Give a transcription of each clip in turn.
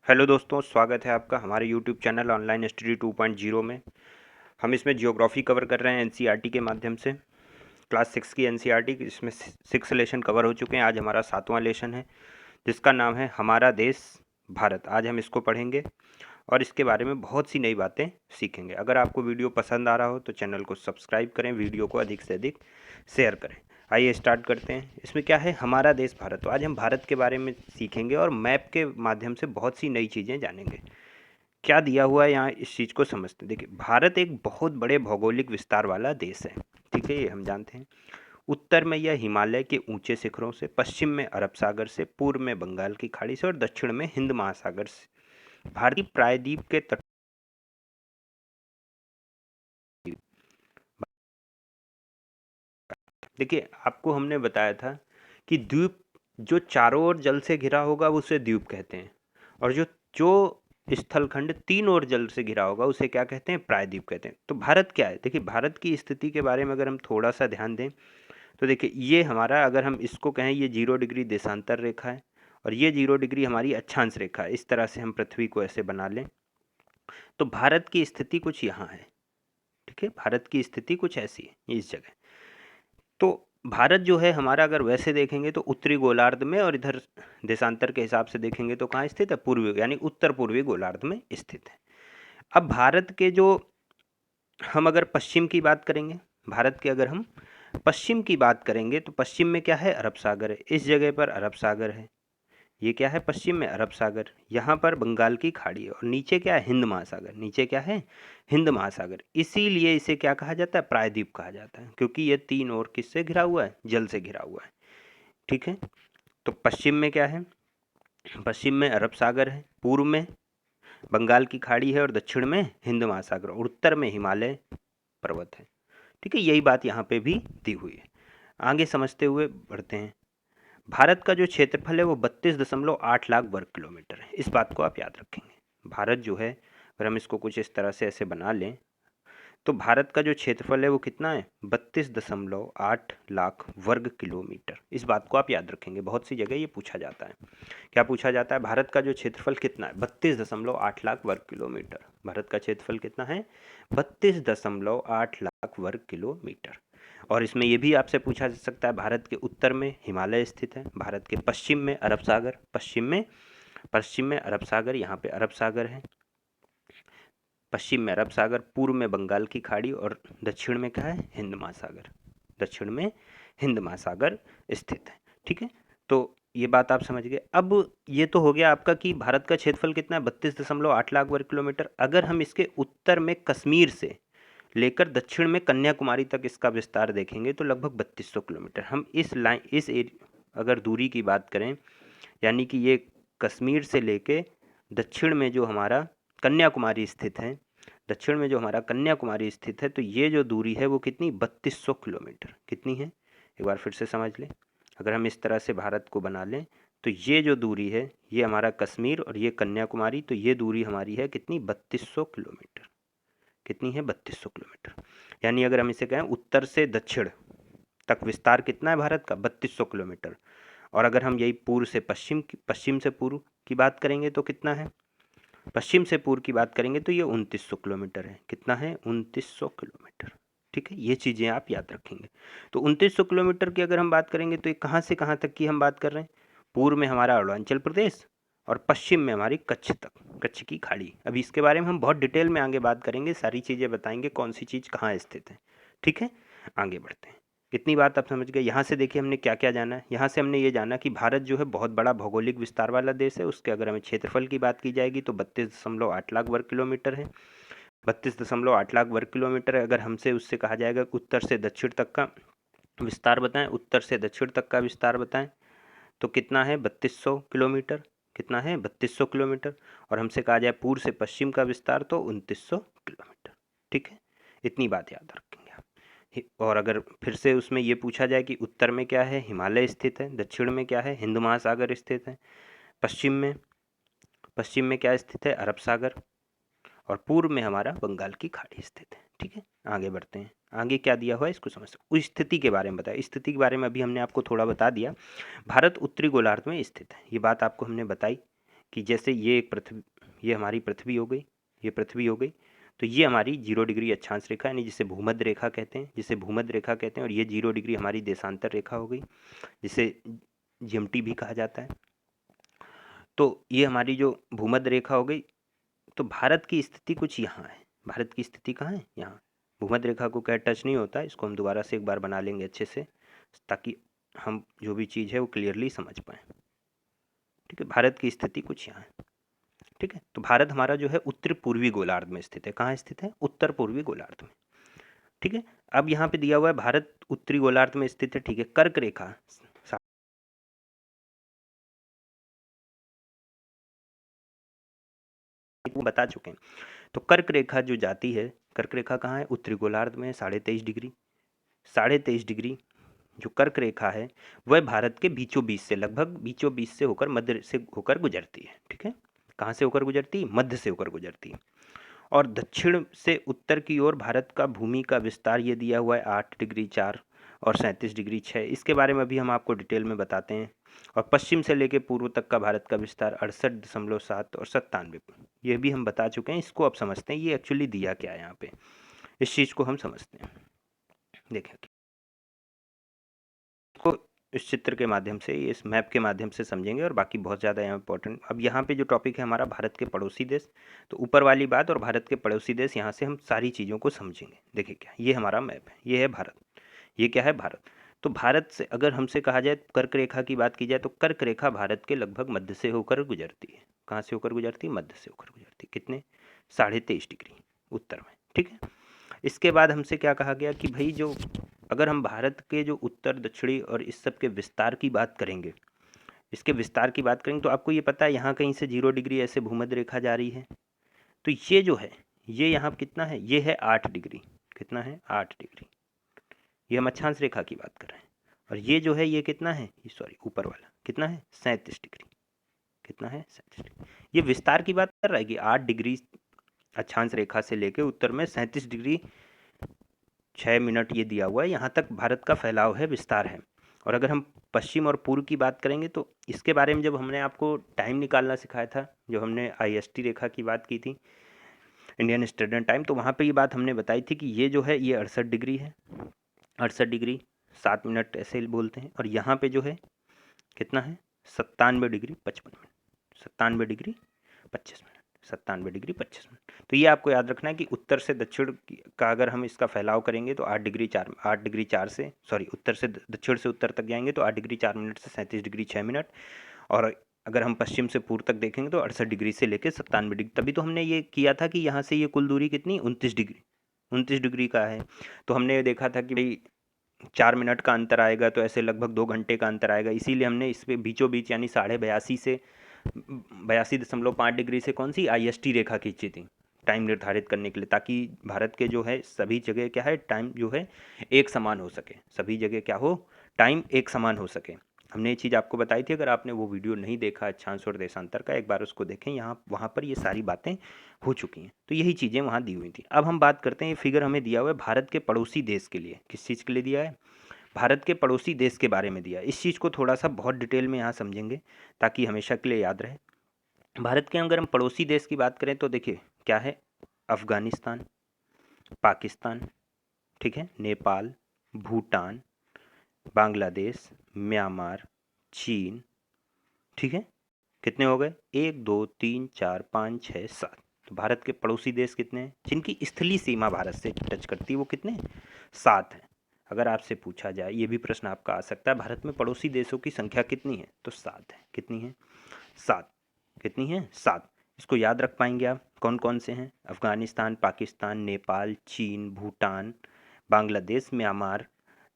Hello दोस्तों, स्वागत है आपका हमारे यूट्यूब चैनल ऑनलाइन स्टडी 2.0 में। हम इसमें जियोग्राफी कवर कर रहे हैं एनसीईआरटी के माध्यम से। क्लास 6 की एनसीईआरटी, इसमें 6 लेसन कवर हो चुके हैं। आज हमारा 7वां लेसन है जिसका नाम है हमारा देश भारत। आज हम इसको पढ़ेंगे और इसके बारे में बहुत सी नई बातें सीखेंगे। अगर आपको वीडियो पसंद आ रहा हो तो चैनल को सब्सक्राइब करें, वीडियो को अधिक से अधिक शेयर करें। आइए स्टार्ट करते हैं। इसमें क्या है, हमारा देश भारत। तो आज हम भारत के बारे में सीखेंगे और मैप के माध्यम से बहुत सी नई चीज़ें जानेंगे। क्या दिया हुआ है यहाँ, इस चीज़ को समझते हैं। देखिए, भारत एक बहुत बड़े भौगोलिक विस्तार वाला देश है। ठीक है, ये हम जानते हैं। उत्तर में यह हिमालय के ऊंचे शिखरों से, पश्चिम में अरब सागर से, पूर्व में बंगाल की खाड़ी से और दक्षिण में हिंद महासागर से भारतीय प्रायद्वीप के तट। देखिए, आपको हमने बताया था कि द्वीप जो चारों ओर जल से घिरा होगा उसे द्वीप कहते हैं, और जो जो स्थलखंड तीन ओर जल से घिरा होगा उसे क्या कहते हैं, प्रायद्वीप कहते हैं। तो भारत क्या है, देखिए भारत की स्थिति के बारे में अगर हम थोड़ा सा ध्यान दें तो देखिए, ये हमारा, अगर हम इसको कहें, ये 0 डिग्री देशांतर रेखा है और ये 0 डिग्री हमारी अक्षांश रेखा है। इस तरह से हम पृथ्वी को ऐसे बना लें तो भारत की स्थिति कुछ यहाँ है। ठीक है, भारत की स्थिति कुछ ऐसी है इस जगह। तो भारत जो है हमारा, अगर वैसे देखेंगे तो उत्तरी गोलार्ध में, और इधर देशांतर के हिसाब से देखेंगे तो कहाँ स्थित है, पूर्वी यानी उत्तर पूर्वी गोलार्ध में स्थित है। अब भारत के जो, हम अगर पश्चिम की बात करेंगे, भारत के अगर हम पश्चिम की बात करेंगे तो पश्चिम में क्या है, अरब सागर है। इस जगह पर अरब सागर है। ये क्या है, पश्चिम में अरब सागर। यहाँ पर बंगाल की खाड़ी है और नीचे क्या है, हिंद महासागर। नीचे क्या है, हिंद महासागर। इसीलिए इसे क्या कहा जाता है, प्रायद्वीप कहा जाता है, क्योंकि ये तीन ओर किससे घिरा हुआ है, जल से घिरा हुआ है। ठीक है, तो पश्चिम में क्या है, पश्चिम में अरब सागर है, पूर्व में बंगाल की खाड़ी है और दक्षिण में हिंद महासागर और उत्तर में हिमालय पर्वत है। ठीक है, यही बात यहाँ पे भी दी हुई है। आगे समझते हुए बढ़ते हैं। भारत का जो क्षेत्रफल है वो 32.8 लाख वर्ग किलोमीटर है। इस बात को आप याद रखेंगे। भारत जो है, अगर हम इसको कुछ इस तरह से ऐसे बना लें तो भारत का जो क्षेत्रफल है वो कितना है, 32.8 लाख वर्ग किलोमीटर। इस बात को आप याद रखेंगे, बहुत सी जगह ये पूछा जाता है। क्या पूछा जाता है, भारत का जो क्षेत्रफल कितना है, 32.8 लाख वर्ग किलोमीटर। भारत का क्षेत्रफल कितना है, 32.8 लाख वर्ग किलोमीटर। और इसमें यह भी आपसे पूछा जा सकता है, भारत के उत्तर में हिमालय स्थित है, भारत के पश्चिम में अरब सागर, पश्चिम में अरब सागर, यहाँ पे अरब सागर है, पश्चिम में अरब सागर, पूर्व में बंगाल की खाड़ी और दक्षिण में क्या है, हिंद महासागर। दक्षिण में हिंद महासागर स्थित है। ठीक है, तो ये बात आप समझ गए। अब ये तो हो गया आपका कि भारत का क्षेत्रफल कितना है, 32.8 लाख वर्ग किलोमीटर। अगर हम इसके उत्तर में कश्मीर से लेकर दक्षिण में कन्याकुमारी तक इसका विस्तार देखेंगे तो लगभग 3200 किलोमीटर। हम इस लाइन, अगर दूरी की बात करें, यानी कि ये कश्मीर से लेके दक्षिण में जो हमारा कन्याकुमारी स्थित है, दक्षिण में जो हमारा कन्याकुमारी स्थित है, तो ये जो दूरी है वो कितनी, 3200 किलोमीटर। कितनी है, एक बार फिर से समझ लें। अगर हम इस तरह से भारत को बना लें तो ये जो दूरी है, ये हमारा कश्मीर और ये कन्याकुमारी, तो ये दूरी हमारी है कितनी, 3200 किलोमीटर। कितनी है, 3200 किलोमीटर। यानी अगर हम इसे कहें उत्तर से दक्षिण तक विस्तार कितना है भारत का, 3200 किलोमीटर। और अगर हम यही पूर्व से पश्चिम की, पश्चिम से पूर्व की बात करेंगे तो कितना है, पश्चिम से पूर्व की बात करेंगे तो ये 2900 किलोमीटर है। कितना है, 2900 किलोमीटर। ठीक है, ये चीज़ें आप याद रखेंगे। तो 2900 किलोमीटर की अगर हम बात करेंगे तो ये कहाँ से कहाँ तक की हम बात कर रहे हैं, पूर्व में हमारा अरुणाचल प्रदेश और पश्चिम में हमारी कच्छ तक, कच्छ की खाड़ी। अभी इसके बारे में हम बहुत डिटेल में आगे बात करेंगे, सारी चीज़ें बताएंगे कौन सी चीज़ कहाँ स्थित है। ठीक है, आगे बढ़ते हैं। इतनी बात आप समझ गए। यहाँ से देखिए हमने क्या क्या जाना है। यहाँ से हमने ये जाना कि भारत जो है बहुत बड़ा भौगोलिक विस्तार वाला देश है। उसके अगर हमें क्षेत्रफल की बात की जाएगी तो 32.8 लाख वर्ग किलोमीटर है। 32.8 लाख वर्ग किलोमीटर है। अगर हमसे उससे कहा जाएगा उत्तर से दक्षिण तक का विस्तार बताएं, उत्तर से दक्षिण तक का विस्तार बताएं, तो कितना है, 3200 किलोमीटर। कितना है, 3200 किलोमीटर। और हमसे कहा जाए पूर्व से पश्चिम का विस्तार तो 2900 किलोमीटर। ठीक है, इतनी बात याद रखेंगे आप। और अगर फिर से उसमें ये पूछा जाए कि उत्तर में क्या है, हिमालय स्थित है, दक्षिण में क्या है, हिंद महासागर स्थित है, पश्चिम में क्या स्थित है, अरब सागर, और पूर्व में हमारा बंगाल की खाड़ी स्थित है। ठीक है, आगे बढ़ते हैं। आगे क्या दिया हुआ है इसको समझते हैं। उस स्थिति के बारे में बताया, स्थिति के बारे में अभी हमने आपको थोड़ा बता दिया। भारत उत्तरी गोलार्ध में स्थित है, ये बात आपको हमने बताई कि जैसे ये एक पृथ्वी, ये हमारी पृथ्वी हो गई, ये पृथ्वी हो गई, तो ये हमारी 0 डिग्री अक्षांश रेखा यानी जिसे भूमध्य रेखा कहते हैं, जिसे भूमध्य रेखा कहते हैं, और ये 0 डिग्री हमारी देशांतर रेखा हो गई, जिसे जीएमटी भी कहा जाता है। तो ये हमारी जो भूमध्य रेखा हो गई। तो भारत की स्थिति कुछ यहाँ है। भारत की स्थिति कहाँ है? यहाँ। भूमध्य रेखा को क्या टच नहीं होता, इसको हम दोबारा से एक बार बना लेंगे अच्छे से, ताकि हम जो भी चीज़ है वो क्लियरली समझ पाएँ। ठीक है, भारत की स्थिति कुछ यहाँ है। ठीक है, तो भारत हमारा जो है उत्तर पूर्वी गोलार्ध में स्थित है। कहाँ स्थित है? उत्तर पूर्वी गोलार्ध में। ठीक है, अब यहाँ पे दिया हुआ है भारत उत्तरी गोलार्ध में स्थित है। ठीक है, कर्क रेखा वो बता चुके हैं। तो कर्क रेखा जो जाती है, कर्क रेखा कहाँ है? उत्तरी गोलार्ध में, 23.5 डिग्री। 23.5 डिग्री जो कर्क रेखा है वह भारत के बीचों बीच से, लगभग बीचों बीच से होकर, मध्य से होकर गुजरती है। ठीक है, कहाँ से होकर गुजरती है? मध्य से होकर गुजरती है। और दक्षिण से उत्तर की ओर भारत का भूमि का विस्तार ये दिया हुआ है 8 डिग्री 4 और 37 डिग्री 6। इसके बारे में अभी हम आपको डिटेल में बताते हैं। और पश्चिम से लेकर पूर्व तक का भारत का विस्तार 68.7 और 97, ये भी हम बता चुके हैं। इसको अब समझते हैं ये एक्चुअली दिया क्या है यहाँ पे, इस चीज़ को हम समझते हैं। देखें को इस चित्र के माध्यम से, इस मैप के माध्यम से समझेंगे, और बाकी बहुत ज़्यादा यहाँ इंपॉर्टेंट। अब यहाँ पे जो टॉपिक है हमारा भारत के पड़ोसी देश, तो ऊपर वाली बात और भारत के पड़ोसी देश, यहाँ से हम सारी चीज़ों को समझेंगे। देखिए क्या, ये हमारा मैप है, ये है भारत, ये क्या है? भारत। तो भारत से अगर हमसे कहा जाए, कर्क रेखा की बात की जाए, तो कर्क रेखा भारत के लगभग मध्य से होकर गुजरती है। कहाँ से होकर गुजरती है? मध्य से होकर गुजरती है। कितने? 23.5 डिग्री उत्तर में। ठीक है, इसके बाद हमसे क्या कहा गया कि भाई जो, अगर हम भारत के जो उत्तर दक्षिणी और इस सब के विस्तार की बात करेंगे, इसके विस्तार की बात करेंगे, तो आपको ये पता है यहाँ कहीं से 0 डिग्री ऐसे भूमध्य रेखा जा रही है। तो ये जो है, ये यहाँ कितना है? ये है 8 डिग्री। कितना है? 8 डिग्री। ये हम अक्षांश रेखा की बात कर रहे हैं। और ये जो है ये कितना है? ये सॉरी, ऊपर वाला कितना है? 37 डिग्री। कितना है? 37 डिग्री। ये विस्तार की बात कर रहा है कि 8 डिग्री अक्षांश रेखा से लेके उत्तर में 37 डिग्री 6 मिनट ये दिया हुआ है, यहाँ तक भारत का फैलाव है, विस्तार है। और अगर हम पश्चिम और पूर्व की बात करेंगे, तो इसके बारे में जब हमने आपको टाइम निकालना सिखाया था, जो हमने IST रेखा की बात की थी, इंडियन स्टैंडर्ड टाइम, तो वहाँ पे ये बात हमने बताई थी कि ये जो है ये 68 डिग्री है, 68 डिग्री 7 मिनट ऐसे बोलते हैं। और यहाँ पे जो है कितना है? 97 degree 55 minute, 97 degree 25 minute, 97 degree 25 minute. तो ये आपको याद रखना है कि उत्तर से दक्षिण का अगर हम इसका फैलाव करेंगे तो 8 डिग्री 4 से, सॉरी, उत्तर से दक्षिण से उत्तर तक जाएंगे तो 8 डिग्री 4 मिनट से 37 डिग्री 6 मिनट। और अगर हम पश्चिम से पूर्व तक देखेंगे तो 68 डिग्री से लेकर 97 डिग्री। तभी तो हमने ये किया था कि यहाँ से ये कुल दूरी कितनी? 29 डिग्री, 29 डिग्री का है। तो हमने ये देखा था कि भाई 4 मिनट का अंतर आएगा, तो ऐसे लगभग 2 घंटे का अंतर आएगा। इसीलिए हमने इस पे बीचों बीच यानी 82.5 से 82.5 डिग्री से कौन सी IST रेखा खींची थी टाइम निर्धारित करने के लिए, ताकि भारत के जो है सभी जगह क्या है, टाइम जो है एक समान हो सके, सभी जगह क्या हो, टाइम एक समान हो सके। हमने ये चीज़ आपको बताई थी। अगर आपने वो वीडियो नहीं देखा अक्षांश और देशांतर का, एक बार उसको देखें, यहाँ वहाँ पर ये सारी बातें हो चुकी हैं। तो यही चीज़ें वहाँ दी हुई थी। अब हम बात करते हैं, ये फिगर हमें दिया हुआ है भारत के पड़ोसी देश के लिए। किस चीज़ के लिए दिया है? भारत के पड़ोसी देश के बारे में दिया। इस चीज़ को थोड़ा सा बहुत डिटेल में यहाँ समझेंगे, ताकि हमेशा के लिए याद रहे। भारत के अगर हम पड़ोसी देश की बात करें तो देखिए क्या है, अफ़गानिस्तान, पाकिस्तान, ठीक है, नेपाल, भूटान, बांग्लादेश, म्यांमार, चीन, ठीक है। कितने हो गए? 1 2 3 4 5 6 7। तो भारत के पड़ोसी देश कितने हैं जिनकी स्थलीय सीमा भारत से टच करती है? वो कितने? 7 हैं। अगर आपसे पूछा जाए, ये भी प्रश्न आपका आ सकता है, भारत में पड़ोसी देशों की संख्या कितनी है? तो 7 है। कितनी है? 7। कितनी है? 7। इसको याद रख पाएंगे आप? कौन कौन से हैं? अफगानिस्तान, पाकिस्तान, नेपाल, चीन, भूटान, बांग्लादेश, म्यांमार।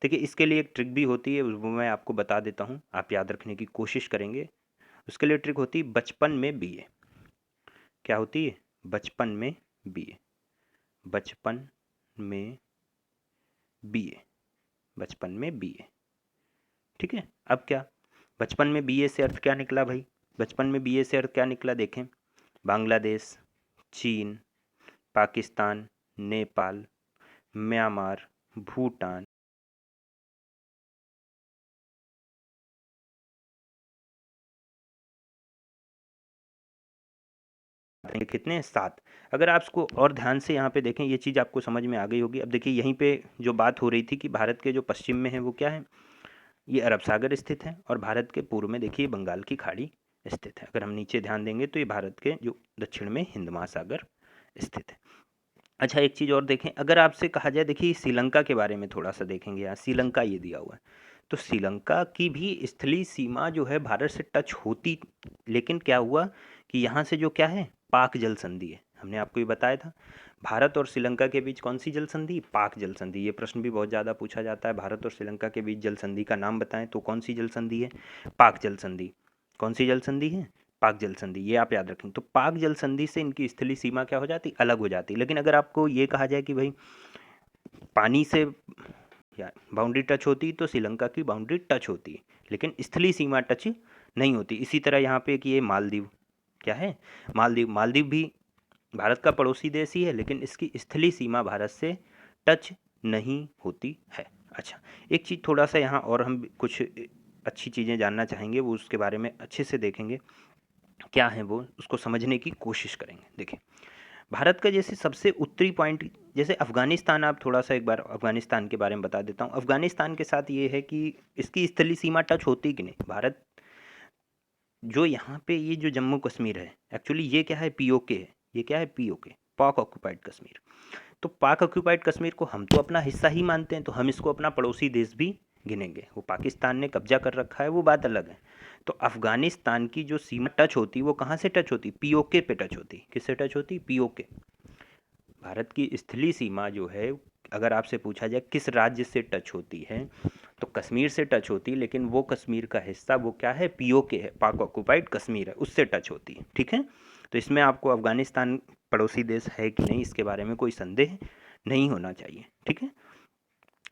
देखिए इसके लिए एक ट्रिक भी होती है, वो मैं आपको बता देता हूँ, आप याद रखने की कोशिश करेंगे। उसके लिए ट्रिक होती है बचपन में BA। क्या होती है? बचपन में BA। बचपन में BA। बचपन में BA। ठीक है। अब क्या, बचपन में BA से अर्थ क्या निकला भाई? बचपन में BA से अर्थ क्या निकला देखें, बांग्लादेश, चीन, पाकिस्तान, नेपाल, म्यांमार, भूटान, हैं कितने, 7। अगर आप इसको और ध्यान से यहाँ पे देखें, ये चीज़ आपको समझ में आ गई होगी। अब देखिए यहीं पे जो बात हो रही थी कि भारत के जो पश्चिम में है वो क्या है, ये अरब सागर स्थित है, और भारत के पूर्व में देखिए बंगाल की खाड़ी स्थित है। अगर हम नीचे ध्यान देंगे तो ये भारत के जो दक्षिण में हिंद महासागर स्थित है। अच्छा, एक चीज़ और देखें, अगर आपसे कहा जाए, देखिए श्रीलंका के बारे में थोड़ा सा देखेंगे, यहाँ श्रीलंका ये दिया हुआ है, तो श्रीलंका की भी स्थलीय सीमा जो है भारत से टच होती, लेकिन क्या हुआ कि यहाँ से जो क्या है, पाक जल संधि है। हमने आपको ये बताया था, भारत और श्रीलंका के बीच कौन सी जल संधि, पाक जल संधि। ये प्रश्न भी बहुत ज़्यादा पूछा जाता है, भारत और श्रीलंका के बीच जल संधि का नाम बताएं, तो कौन सी जल संधि है, पाक जल संधि। कौन सी जल संधि है, पाक जल संधि, ये आप याद रखें। तो पाक जल संधि से इनकी स्थलीय सीमा क्या हो जाती, अलग हो जाती। लेकिन अगर आपको ये कहा जाए कि भाई पानी से या बाउंड्री टच होती, तो श्रीलंका की बाउंड्री टच होती, लेकिन स्थलीय सीमा टच नहीं होती। इसी तरह यहाँ पे कि ये मालदीव, क्या है, मालदीव, मालदीव भी भारत का पड़ोसी देश ही है, लेकिन इसकी स्थलीय सीमा भारत से टच नहीं होती है। अच्छा, एक चीज़ थोड़ा सा यहाँ और हम कुछ अच्छी चीज़ें जानना चाहेंगे, वो उसके बारे में अच्छे से देखेंगे, क्या है वो, उसको समझने की कोशिश करेंगे। देखिए भारत का जैसे सबसे उत्तरी पॉइंट, जैसे अफगानिस्तान, आप थोड़ा सा एक बार अफगानिस्तान के बारे में बता देता हूँ। अफगानिस्तान के साथ ये है कि इसकी स्थलीय सीमा टच होती कि नहीं, भारत जो यहाँ पे ये जो जम्मू कश्मीर है, एक्चुअली ये क्या है, पीओके है। ये क्या है, पीओके, पाक ऑक्यूपाइड कश्मीर। तो पाक ऑक्यूपाइड कश्मीर को हम तो अपना हिस्सा ही मानते हैं, तो हम इसको अपना पड़ोसी देश भी गिनेंगे। वो पाकिस्तान ने कब्जा कर रखा है, वो बात अलग है। तो अफगानिस्तान की जो सीमा टच होती, वो कहाँ से टच होती, पीओके पे टच होती। किससे टच होती, पीओके। भारत की स्थलीय सीमा जो है, अगर आपसे पूछा जाए किस राज्य से टच होती है, तो कश्मीर से टच होती, लेकिन वो कश्मीर का हिस्सा वो क्या है, पीओके है, पाक ऑक्यूपाइड कश्मीर है, उससे टच होती है। ठीक है, तो इसमें आपको अफगानिस्तान पड़ोसी देश है कि नहीं, इसके बारे में कोई संदेह नहीं होना चाहिए। ठीक है,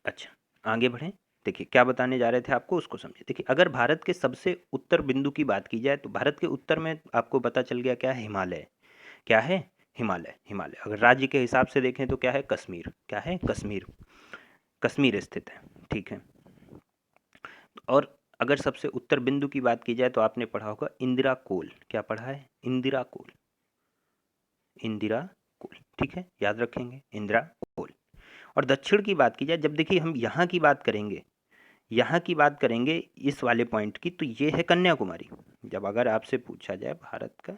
अच्छा आगे बढ़ें। देखिए क्या बताने जा रहे थे आपको, उसको समझे। देखिए अगर भारत के सबसे उत्तर बिंदु की बात की जाए, तो भारत के उत्तर में आपको पता चल गया क्या है, हिमालय। क्या है, हिमालय। हिमालय अगर राज्य के हिसाब से देखें तो क्या है, कश्मीर। क्या है, कश्मीर, कश्मीर स्थित है। ठीक है, और अगर सबसे उत्तर बिंदु की बात की जाए तो आपने पढ़ा होगा इंदिरा कोल। क्या पढ़ा है, इंदिरा कोल, इंदिरा कोल। ठीक है, याद रखेंगे, इंदिरा कोल। और दक्षिण की बात की जाए, जब देखिए हम यहाँ की बात करेंगे, यहाँ की बात करेंगे इस वाले पॉइंट की, तो ये है कन्याकुमारी। जब अगर आपसे पूछा जाए भारत का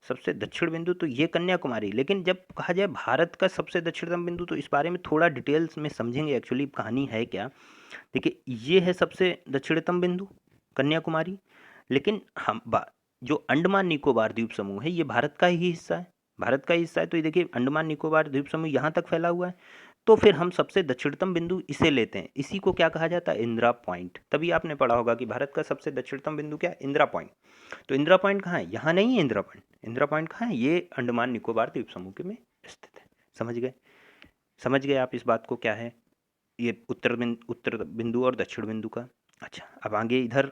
सबसे दक्षिण बिंदु, तो ये कन्याकुमारी। लेकिन जब कहा जाए भारत का सबसे दक्षिणतम बिंदु, तो इस बारे में थोड़ा डिटेल्स में समझेंगे एक्चुअली कहानी है क्या। देखिए ये है सबसे दक्षिणतम बिंदु, कन्याकुमारी। लेकिन जो अंडमान निकोबार द्वीप समूह है, ये भारत का ही हिस्सा है, भारत का ही हिस्सा है। तो ये देखिए अंडमान निकोबार द्वीप समूह यहाँ तक फैला हुआ है, तो फिर हम सबसे दक्षिणतम बिंदु इसे लेते हैं। इसी को क्या कहा जाता है, इंदिरा पॉइंट। तभी आपने पढ़ा होगा कि भारत का सबसे दक्षिणतम बिंदु क्या है, इंदिरा पॉइंट। तो इंदिरा पॉइंट कहाँ है, यहाँ नहीं है इंदिरा पॉइंट। इंदिरा पॉइंट कहाँ है, ये अंडमान निकोबार द्वीप समूह के में स्थित है। समझ गए, समझ गए आप इस बात को, क्या है ये उत्तर बिंदु और दक्षिण बिंदु का। अच्छा, अब आगे इधर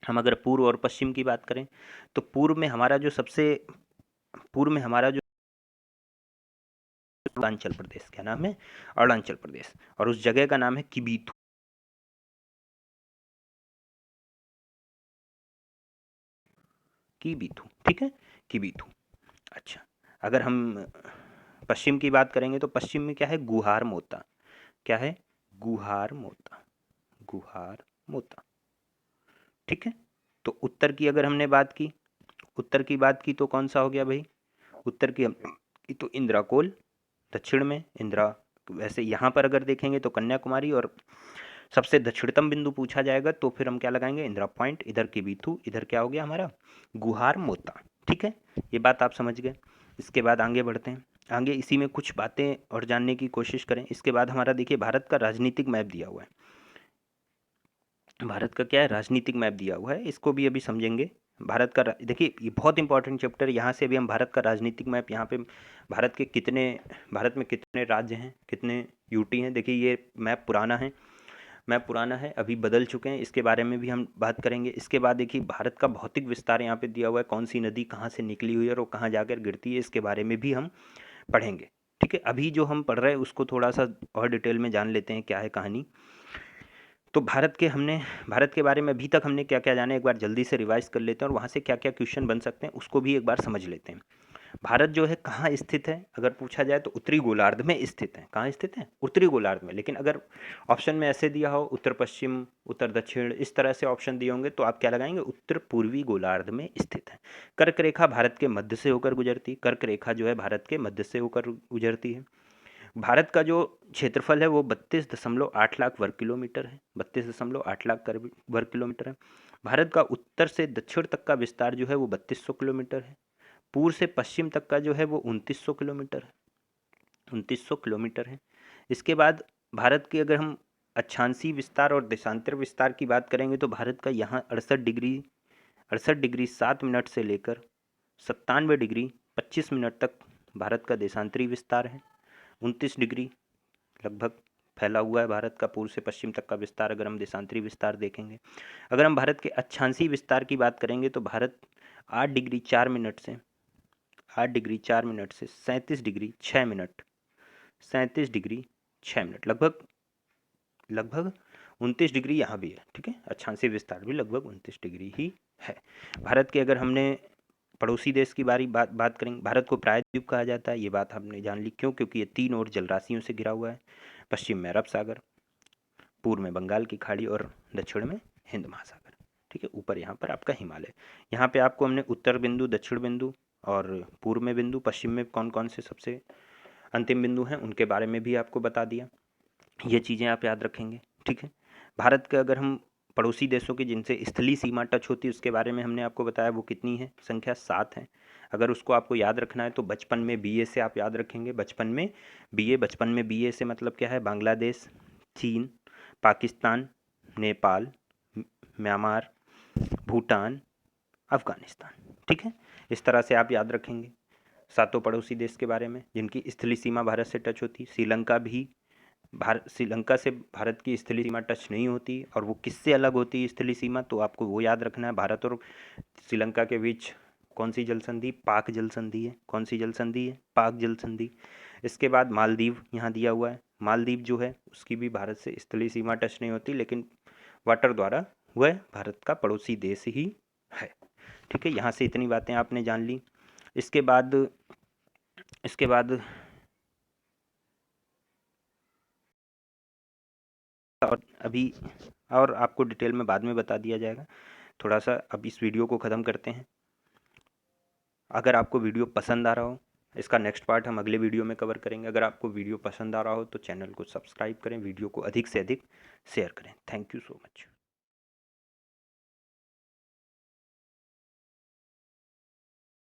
हम अगर पूर्व और पश्चिम की बात करें, तो पूर्व में हमारा जो सबसे पूर्व में हमारा जो अरुणाचल प्रदेश, क्या नाम है, अरुणाचल प्रदेश, और उस जगह का नाम है किबीथू। किबीथू, ठीक है, किबीथू। अच्छा, अगर हम पश्चिम की बात करेंगे, तो पश्चिम में क्या है, गुहार मोता। क्या है, गुहार मोता, गुहार मोता। ठीक है, तो उत्तर की अगर हमने बात की, उत्तर की बात की तो कौन सा हो गया भाई, उत्तर की की तो इंदिरा कोल। दक्षिण में इंदिरा, वैसे यहाँ पर अगर देखेंगे तो कन्याकुमारी, और सबसे दक्षिणतम बिंदु पूछा जाएगा तो फिर हम क्या लगाएंगे, इंदिरा पॉइंट। इधर की बीथू, इधर क्या हो गया हमारा, गुहार मोता। ठीक है, ये बात आप समझ गए। इसके बाद आगे बढ़ते हैं, आगे इसी में कुछ बातें और जानने की कोशिश करें। इसके बाद हमारा देखिए भारत का राजनीतिक मैप दिया हुआ है। भारत का क्या है, राजनीतिक मैप दिया हुआ है, इसको भी अभी समझेंगे। भारत का देखिए ये बहुत इंपॉर्टेंट चैप्टर है। यहाँ से अभी हम भारत का राजनीतिक मैप, यहाँ पे भारत के कितने, भारत में कितने राज्य हैं, कितने यूटी हैं। देखिए ये मैप पुराना है, मैप पुराना है, अभी बदल चुके हैं, इसके बारे में भी हम बात करेंगे। इसके बाद देखिए भारत का भौतिक विस्तार यहाँ पे दिया हुआ है, कौन सी नदी कहाँ से निकली हुई है और वो कहाँ जाकर गिरती है, इसके बारे में भी हम पढ़ेंगे। ठीक है, अभी जो हम पढ़ रहे हैं उसको थोड़ा सा और डिटेल में जान लेते हैं क्या है कहानी। तो भारत के बारे में अभी तक हमने क्या क्या जाना, एक बार जल्दी से रिवाइज कर लेते हैं, और वहाँ से क्या क्या क्वेश्चन बन सकते हैं उसको भी एक बार समझ लेते हैं। भारत जो है कहाँ स्थित है, अगर पूछा जाए तो उत्तरी गोलार्ध में स्थित है। कहाँ स्थित है? उत्तरी गोलार्ध में। लेकिन अगर ऑप्शन में ऐसे दिया हो उत्तर पश्चिम, उत्तर दक्षिण, इस तरह से ऑप्शन दिए होंगे तो आप क्या लगाएंगे? उत्तर पूर्वी गोलार्ध में स्थित है। कर्क रेखा भारत के मध्य से होकर गुजरती, कर्क रेखा जो है भारत के मध्य से होकर गुजरती है। भारत का जो क्षेत्रफल है वो 32.8 लाख वर्ग किलोमीटर है, 32.8 लाख वर्ग किलोमीटर है। भारत का उत्तर से दक्षिण तक का विस्तार जो है वो 3200 किलोमीटर है। पूर्व से पश्चिम तक का जो है वो 2900 किलोमीटर है, 2900 किलोमीटर है। इसके बाद भारत की अगर हम अक्षांशीय विस्तार और देशांतर विस्तार की बात करेंगे तो भारत का यहाँ 68 डिग्री 7 मिनट से लेकर 97 डिग्री 25 मिनट तक भारत का देशांतरी विस्तार है। 29 डिग्री लगभग फैला हुआ है भारत का पूर्व से पश्चिम तक का विस्तार, अगर हम देशांतरी विस्तार देखेंगे। अगर हम भारत के अक्षांशीय विस्तार की बात करेंगे तो भारत 8 डिग्री 4 मिनट से 37 डिग्री 6 मिनट 37 डिग्री 6 मिनट लगभग 29 डिग्री यहाँ भी है, ठीक है। अक्षांशीय विस्तार भी लगभग 29 डिग्री ही है। भारत के अगर हमने पड़ोसी देश की बात करेंगे, भारत को प्रायद्वीप कहा जाता है, ये बात हमने जान ली। क्यों? क्योंकि ये 3 ओर जलराशियों से घिरा हुआ है। पश्चिम में अरब सागर, पूर्व में बंगाल की खाड़ी और दक्षिण में हिंद महासागर, ठीक है। ऊपर यहाँ पर आपका हिमालय। यहाँ पे आपको हमने उत्तर बिंदु, दक्षिण बिंदु और पूर्व में बिंदु, पश्चिम में कौन कौन से सबसे अंतिम बिंदु हैं उनके बारे में भी आपको बता दिया। ये चीज़ें आप याद रखेंगे, ठीक है। भारत का अगर हम पड़ोसी देशों की जिनसे स्थलीय सीमा टच होती है उसके बारे में हमने आपको बताया, वो कितनी है? संख्या 7 है। अगर उसको आपको याद रखना है तो बचपन में बीए से आप याद रखेंगे। बचपन में बीए से मतलब क्या है? बांग्लादेश, चीन, पाकिस्तान, नेपाल, म्यांमार, भूटान, अफगानिस्तान, ठीक है। इस तरह से आप याद रखेंगे 7 पड़ोसी देश के बारे में जिनकी स्थलीय सीमा भारत से टच होती। श्रीलंका से भारत की स्थलीय सीमा टच नहीं होती। और वो किससे अलग होती है स्थलीय सीमा? तो आपको वो याद रखना है। भारत और श्रीलंका के बीच कौन सी जल संधि? पाक जल संधि है। कौन सी जल संधि है? पाक जल संधि। इसके बाद मालदीव यहाँ दिया हुआ है। मालदीव जो है उसकी भी भारत से स्थलीय सीमा टच नहीं होती, लेकिन वाटर द्वारा वह भारत का पड़ोसी देश ही है, ठीक है। यहाँ से इतनी बातें आपने जान ली। इसके बाद और आपको डिटेल में बाद में बता दिया जाएगा। थोड़ा सा अब इस वीडियो को ख़त्म करते हैं। अगर आपको वीडियो पसंद आ रहा हो, इसका नेक्स्ट पार्ट हम अगले वीडियो में कवर करेंगे। अगर आपको वीडियो पसंद आ रहा हो तो चैनल को सब्सक्राइब करें, वीडियो को अधिक से अधिक शेयर करें। Thank you so much.